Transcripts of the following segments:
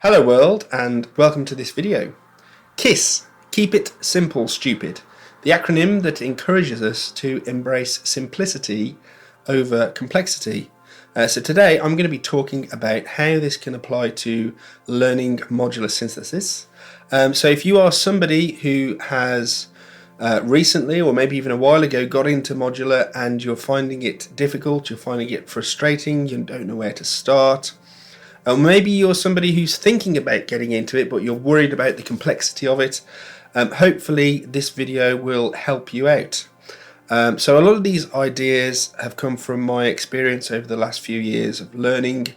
Hello world and welcome to this video. KISS, Keep It Simple Stupid, the acronym that encourages us to embrace simplicity over complexity. So today I'm going to be talking about how this can apply to learning modular synthesis. So if you are somebody who has recently or maybe even a while ago got into modular and you're finding it difficult, you're finding it frustrating, you don't know where to start, or maybe you're somebody who's thinking about getting into it but you're worried about the complexity of it, hopefully this video will help you out. So a lot of these ideas have come from my experience over the last few years of learning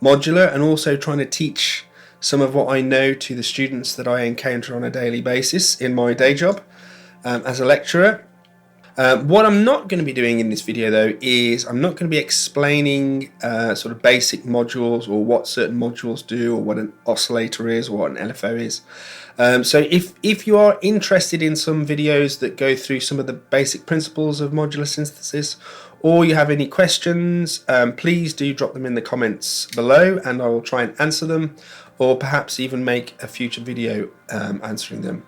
modular and also trying to teach some of what I know to the students that I encounter on a daily basis in my day job as a lecturer. What I'm not going to be doing in this video though is I'm not going to be explaining sort of basic modules or what certain modules do or what an oscillator is or what an LFO is. So if you are interested in some videos that go through some of the basic principles of modular synthesis, or you have any questions, please do drop them in the comments below and I will try and answer them, or perhaps even make a future video answering them.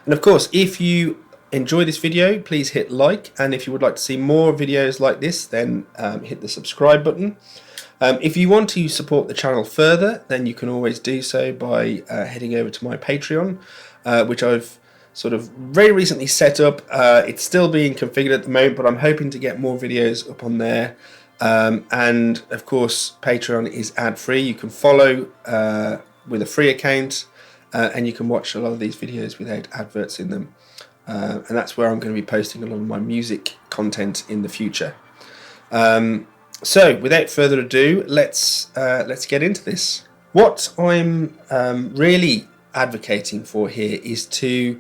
And of course, if you enjoy this video, please hit like, and if you would like to see more videos like this, then hit the subscribe button. If you want to support the channel further, then you can always do so by heading over to my Patreon, which I've sort of very recently set up. It's still being configured at the moment, but I'm hoping to get more videos up on there. And of course, Patreon is ad-free. You can follow with a free account, and you can watch a lot of these videos without adverts in them. And that's where I'm going to be posting a lot of my music content in the future. So without further ado, let's get into this. What I'm really advocating for here is to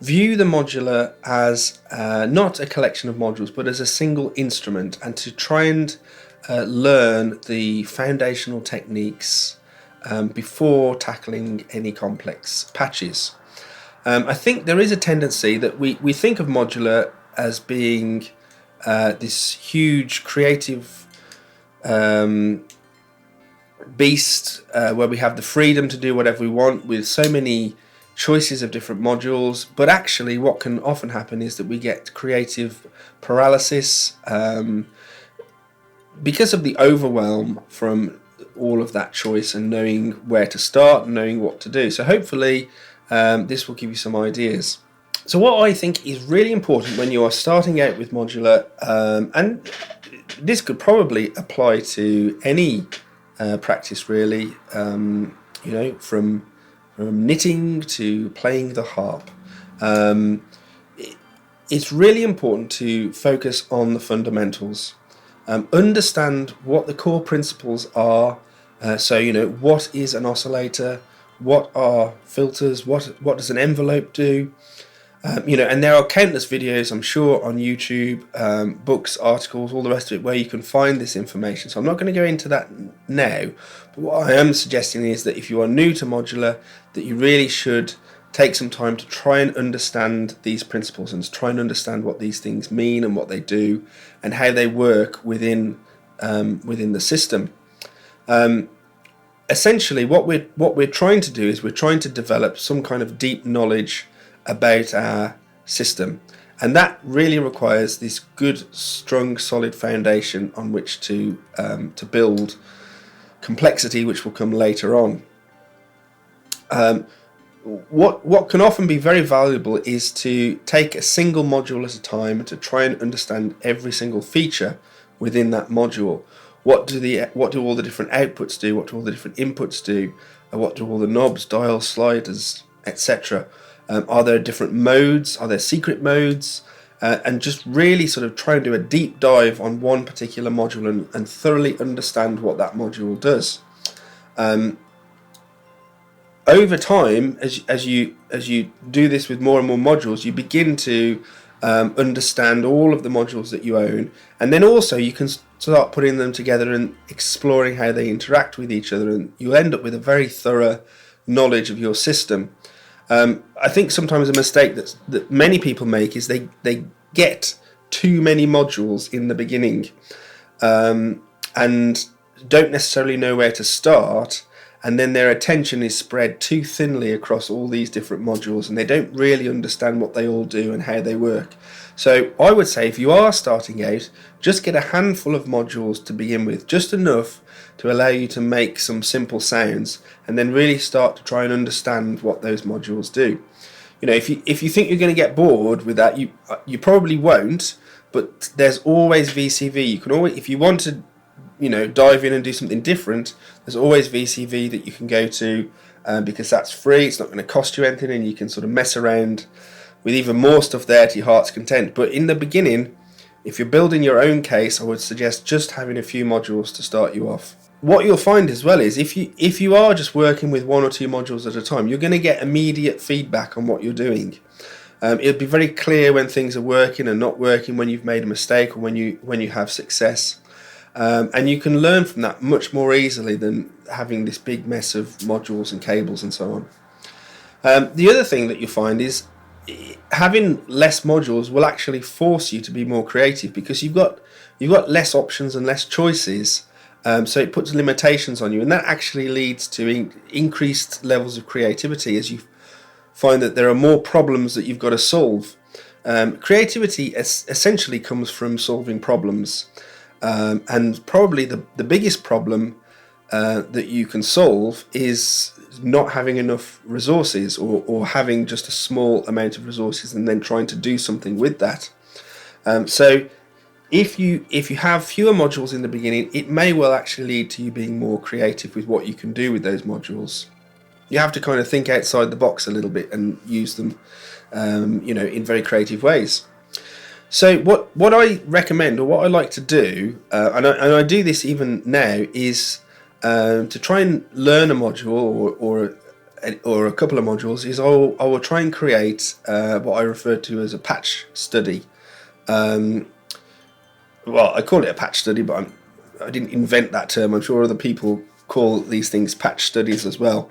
view the modular as not a collection of modules, but as a single instrument, and to try and learn the foundational techniques before tackling any complex patches. I think there is a tendency that we think of modular as being this huge creative beast where we have the freedom to do whatever we want with so many choices of different modules, but actually what can often happen is that we get creative paralysis because of the overwhelm from all of that choice and knowing where to start and knowing what to do. So hopefully this will give you some ideas. So what I think is really important when you are starting out with modular, and this could probably apply to any practice really, you know, from knitting to playing the harp. It's really important to focus on the fundamentals, understand what the core principles are. So you know, what is an oscillator? What are filters? What does an envelope do? You know, and there are countless videos, I'm sure, on YouTube, books, articles, all the rest of it, where you can find this information. So I'm not going to go into that now. But what I am suggesting is that if you are new to modular, that you really should take some time to try and understand these principles and to try and understand what these things mean and what they do and how they work within the system. Essentially, what we're trying to do is we're trying to develop some kind of deep knowledge about our system, and that really requires this good, strong, solid foundation on which to build complexity, which will come later on. What can often be very valuable is to take a single module at a time and to try and understand every single feature within that module. What do all the different outputs do? What do all the different inputs do? What do all the knobs, dials, sliders, etc.? Are there different modes? Are there secret modes? And just really sort of try and do a deep dive on one particular module and thoroughly understand what that module does. Over time, as you do this with more and more modules, you begin to understand all of the modules that you own, and then also you can start putting them together and exploring how they interact with each other, and you'll end up with a very thorough knowledge of your system. I think sometimes a mistake that many people make is they get too many modules in the beginning and don't necessarily know where to start, and then their attention is spread too thinly across all these different modules, and they don't really understand what they all do and how they work. So I would say if you are starting out, just get a handful of modules to begin with, just enough to allow you to make some simple sounds, and then really start to try and understand what those modules do. You know, if you think you're going to get bored with that, you probably won't. But there's always VCV. You can always, if you want to, dive in and do something different, there's always VCV that you can go to, because that's free. It's not going to cost you anything, and you can sort of mess around with even more stuff there to your heart's content. But in the beginning, if you're building your own case, I would suggest just having a few modules to start you off. What you'll find as well is if you are just working with one or two modules at a time, you're going to get immediate feedback on what you're doing. It'll be very clear when things are working and not working, when you've made a mistake or when you have success, and you can learn from that much more easily than having this big mess of modules and cables and so on. The other thing that you'll find is having less modules will actually force you to be more creative, because you've got less options and less choices. So it puts limitations on you, and that actually leads to increased levels of creativity as you find that there are more problems that you've got to solve. Creativity essentially comes from solving problems, and probably the biggest problem that you can solve is not having enough resources, or having just a small amount of resources and then trying to do something with that. So if you have fewer modules in the beginning, it may well actually lead to you being more creative with what you can do with those modules. You have to kind of think outside the box a little bit and use them, in very creative ways. So what I recommend, or what I like to do, and I do this even now, is to try and learn a module or a couple of modules. Is I will try and create what I refer to as a patch study. Well, I call it a patch study, but I didn't invent that term. I'm sure other people call these things patch studies as well.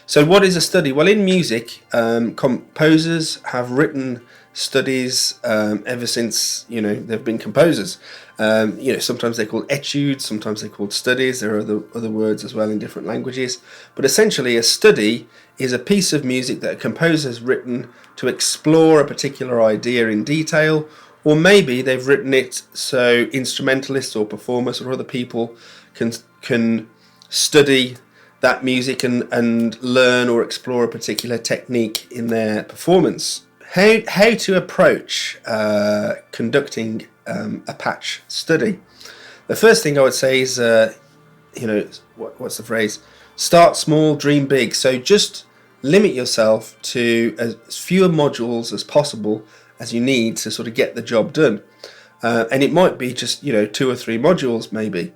So what is a study? Well, in music, composers have written studies ever since, they've been composers. Sometimes they're called etudes, sometimes they're called studies. There are other words as well in different languages. But essentially, a study is a piece of music that a composer has written to explore a particular idea in detail, or maybe they've written it so instrumentalists or performers or other people can study that music and learn or explore a particular technique in their performance. How to approach conducting a patch study? The first thing I would say is, what's the phrase? Start small, dream big. So just limit yourself to as fewer modules as possible as you need to sort of get the job done. And it might be just, 2 or 3 modules maybe.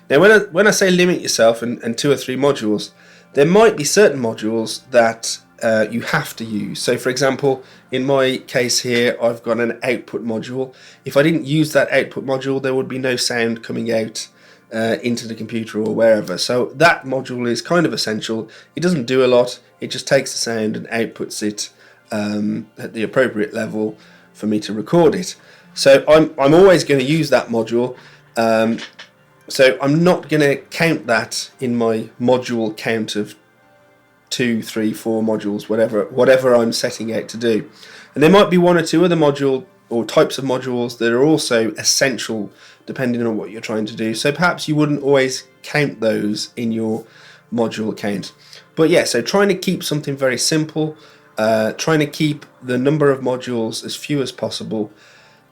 Now, when I say limit yourself and 2 or 3 modules, there might be certain modules that you have to use. So, for example, in my case here, I've got an output module. If I didn't use that output module, there would be no sound coming out into the computer or wherever. So that module is kind of essential. It doesn't do a lot. It just takes the sound and outputs it at the appropriate level for me to record it. So I'm always going to use that module. So I'm not going to count that in my module count of 2, 3, 4 modules, whatever I'm setting out to do. And there might be 1 or 2 other module or types of modules that are also essential depending on what you're trying to do. So perhaps you wouldn't always count those in your module count. But yeah, so trying to keep something very simple, trying to keep the number of modules as few as possible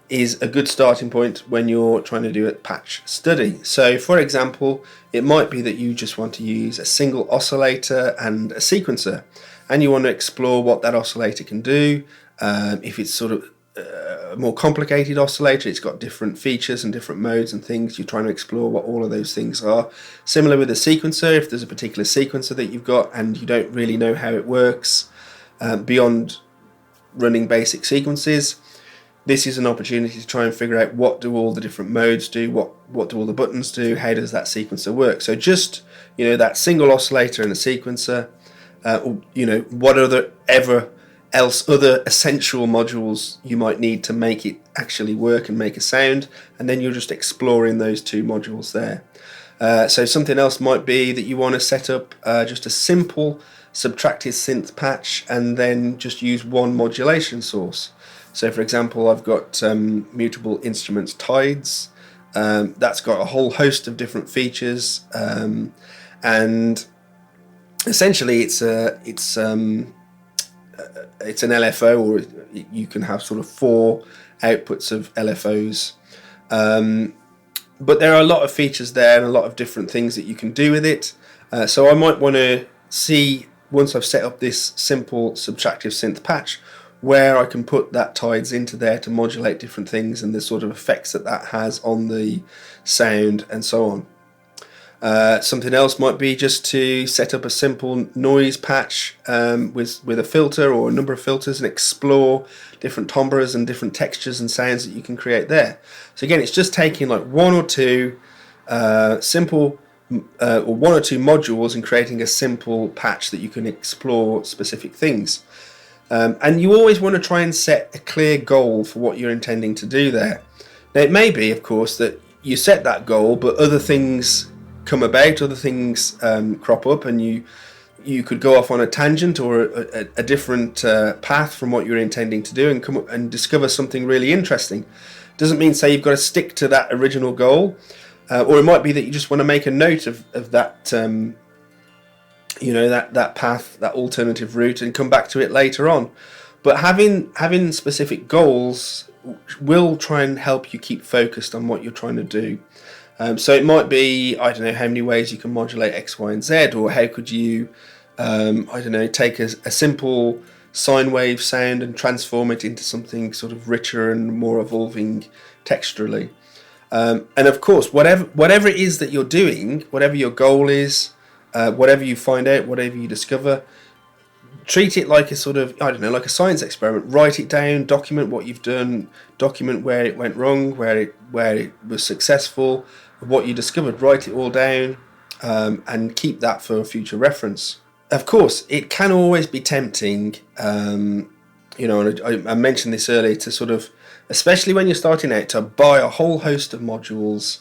is a good starting point when you're trying to do a patch study. So for example, it might be that you just want to use a single oscillator and a sequencer, and you want to explore what that oscillator can do. If it's sort of a more complicated oscillator, it's got different features and different modes and things. You're trying to explore what all of those things are. Similar with a sequencer, if there's a particular sequencer that you've got and you don't really know how it works beyond running basic sequences, this is an opportunity to try and figure out what do all the different modes do, what do all the buttons do, how does that sequencer work. So just, that single oscillator and a sequencer, what other essential modules you might need to make it actually work and make a sound, and then you're just exploring those 2 modules there. So something else might be that you want to set up just a simple subtractive synth patch and then just use one modulation source. So for example, I've got mutable instruments tides. That's got a whole host of different features, and essentially it's an LFO, or you can have sort of 4 outputs of LFOs. But there are a lot of features there and a lot of different things that you can do with it. So I might want to see, once I've set up this simple subtractive synth patch, where I can put that tides into there to modulate different things and the sort of effects that that has on the sound and so on. Something else might be just to set up a simple noise patch with a filter or a number of filters and explore different timbres and different textures and sounds that you can create there. So again, it's just taking like 1 or 2 simple or 1 or 2 modules and creating a simple patch that you can explore specific things. And you always want to try and set a clear goal for what you're intending to do there. Now, it may be, of course, that you set that goal, but other things come about, other things crop up, and you could go off on a tangent or a different path from what you're intending to do and come up and discover something really interesting. Doesn't mean, say, you've got to stick to that original goal, or it might be that you just want to make a note of that that path, that alternative route, and come back to it later on. But having specific goals will try and help you keep focused on what you're trying to do. So it might be, I don't know how many ways you can modulate X, Y, and Z, or how could you, take a simple sine wave sound and transform it into something sort of richer and more evolving texturally. And of course, whatever it is that you're doing, whatever your goal is, whatever you find out, whatever you discover, treat it like a sort of, like a science experiment. Write it down, document what you've done, document where it went wrong, where it was successful, what you discovered. Write it all down, and keep that for future reference. Of course, it can always be tempting, and I mentioned this earlier, to sort of, especially when you're starting out, to buy a whole host of modules,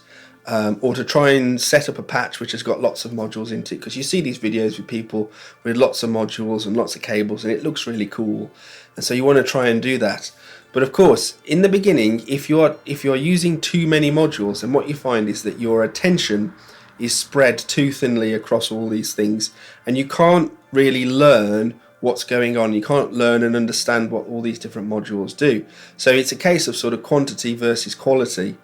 or to try and set up a patch which has got lots of modules into it, because you see these videos with people with lots of modules and lots of cables and it looks really cool, and so you want to try and do that. But of course, in the beginning, if you're using too many modules, then what you find is that your attention is spread too thinly across all these things, and you can't really learn what's going on. You can't learn and understand what all these different modules do. So it's a case of sort of quantity versus quality.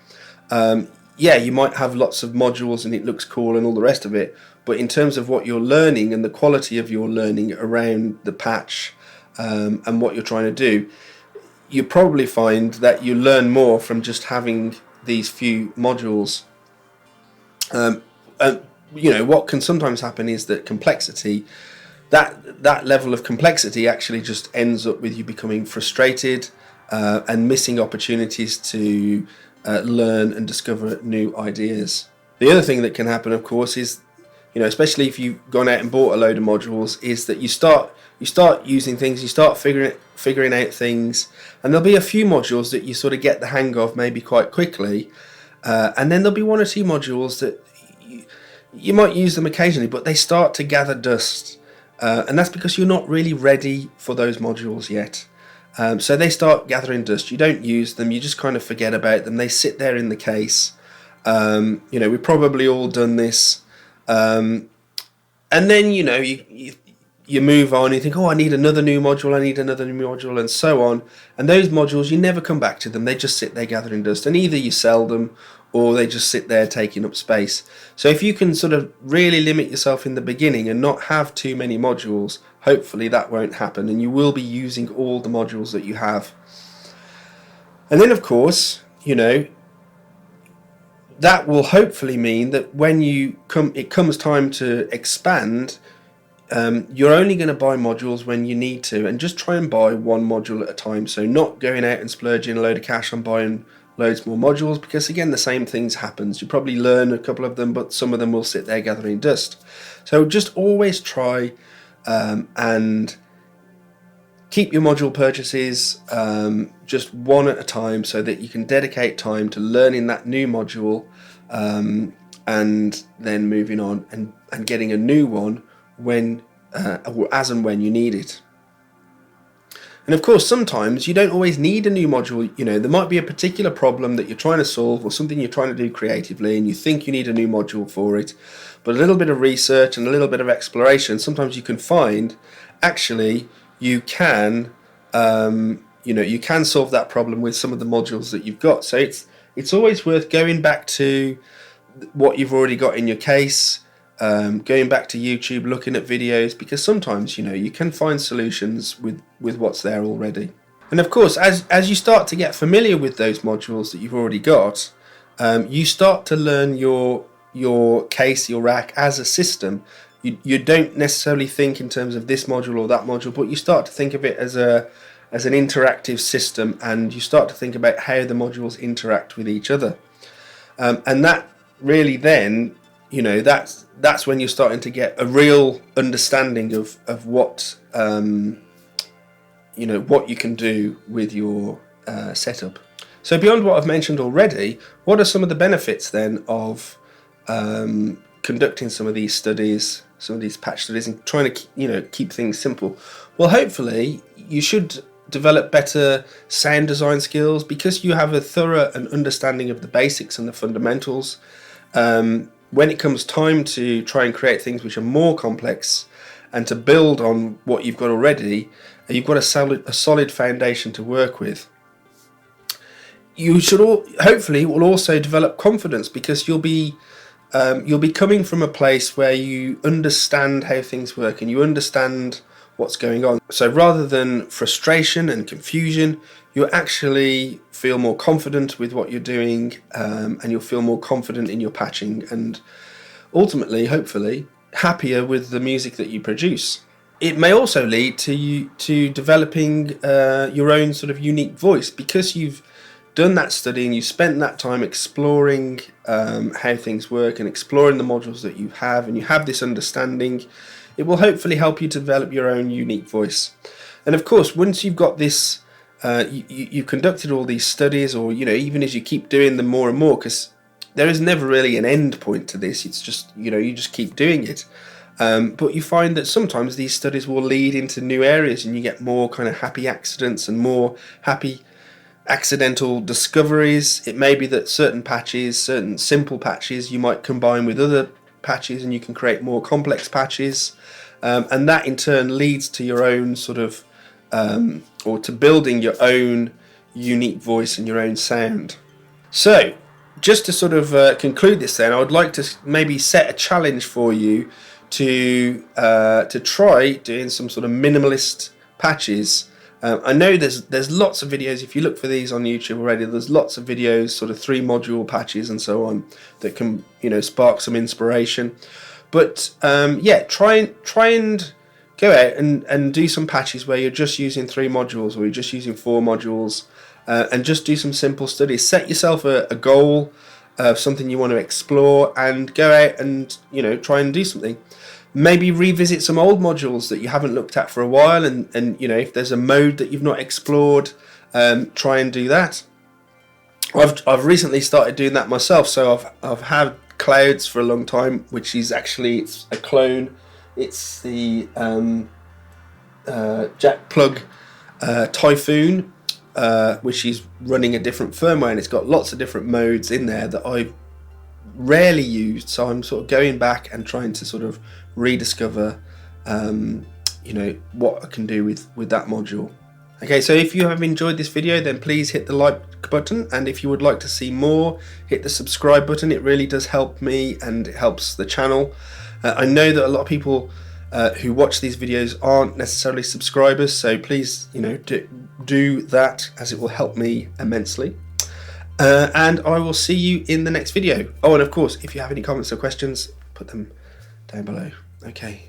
You might have lots of modules and it looks cool and all the rest of it, but in terms of what you're learning and the quality of your learning around the patch, and what you're trying to do, you probably find that you learn more from just having these few modules. What can sometimes happen is that complexity, that level of complexity actually just ends up with you becoming frustrated, and missing opportunities to learn and discover new ideas. The other thing that can happen, of course, is, especially if you've gone out and bought a load of modules, is that you start using things, you start figuring out things, and there'll be a few modules that you sort of get the hang of maybe quite quickly, and then there'll be 1 or 2 modules that you might use them occasionally, but they start to gather dust, and that's because you're not really ready for those modules yet. So they start gathering dust. You don't use them. You just kind of forget about them. They sit there in the case. We've probably all done this. And then, you move on. You think, I need another new module, and so on. And those modules, you never come back to them. They just sit there gathering dust. And either you sell them or they just sit there taking up space. So if you can sort of really limit yourself in the beginning and not have too many modules, hopefully that won't happen, and you will be using all the modules that you have. And then, of course, that will hopefully mean that when it comes time to expand, you're only going to buy modules when you need to, and just try and buy 1 module at a time. So not going out and splurging a load of cash on buying loads more modules, because again, the same things happens. You probably learn a couple of them, but some of them will sit there gathering dust. So just always try and keep your module purchases just 1 at a time, so that you can dedicate time to learning that new module, and then moving on and getting a new one when or as and when you need it. And of course, sometimes you don't always need a new module. There might be a particular problem that you're trying to solve or something you're trying to do creatively, and you think you need a new module for it. But a little bit of research and a little bit of exploration, sometimes you can find actually you can you can solve that problem with some of the modules that you've got. So it's always worth going back to what you've already got in your case, going back to YouTube, looking at videos, because sometimes you can find solutions with what's there already. And of course, as you start to get familiar with those modules that you've already got, you start to learn your case, your rack as a system. You don't necessarily think in terms of this module or that module, but you start to think of it as an interactive system, and you start to think about how the modules interact with each other. And that really then, that's when you're starting to get a real understanding of what what you can do with your setup. So beyond what I've mentioned already, what are some of the benefits then of conducting some of these studies, some of these patch studies, and trying to keep things simple? Well, hopefully you should develop better sound design skills because you have a thorough understanding of the basics and the fundamentals. When it comes time to try and create things which are more complex and to build on what you've got already, you've got a solid foundation to work with. You should hopefully will also develop confidence because you'll be coming from a place where you understand how things work and you understand what's going on. So rather than frustration and confusion, you actually feel more confident with what you're doing, and you'll feel more confident in your patching, and ultimately, hopefully, happier with the music that you produce. It may also lead to you developing your own sort of unique voice because you've done that study and you spent that time exploring how things work and exploring the modules that you have, and you have this understanding. It will hopefully help you to develop your own unique voice. And of course, once you've got this, you conducted all these studies, or even as you keep doing them more and more, because there is never really an end point to this. It's just you just keep doing it. But you find that sometimes these studies will lead into new areas, and you get more kind of happy accidents and more happy accidental discoveries. It may be that certain patches, certain simple patches, you might combine with other patches and you can create more complex patches, and that in turn leads to your own sort of or to building your own unique voice and your own sound. So just to sort of conclude this then, I would like to maybe set a challenge for you to try doing some sort of minimalist patches. I know there's lots of videos. If you look for these on YouTube already, there's lots of videos, sort of 3 module patches and so on, that can spark some inspiration. But try and go out and do some patches where you're just using 3 modules or you're just using 4 modules, and just do some simple studies. Set yourself a goal of something you want to explore and go out and try and do something. Maybe revisit some old modules that you haven't looked at for a while, and if there's a mode that you've not explored, try and do that. I've recently started doing that myself. So I've had Clouds for a long time, which is actually it's a clone. It's the Jack Plug Typhoon, which is running a different firmware, and it's got lots of different modes in there that I've rarely used. So I'm sort of going back and trying to sort of rediscover what I can do with that module. Okay, so if you have enjoyed this video, then please hit the like button, and if you would like to see more, hit the subscribe button. It really does help me and it helps the channel. I know that a lot of people who watch these videos aren't necessarily subscribers, so please do that, as it will help me immensely. And I will see you in the next video. Oh, and of course, if you have any comments or questions, put them down below. Okay,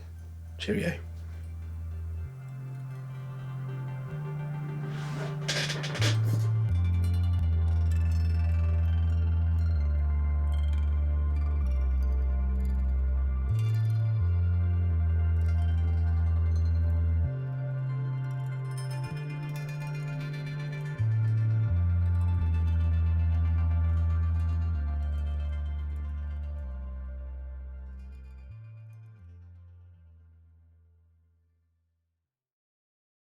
cheerio.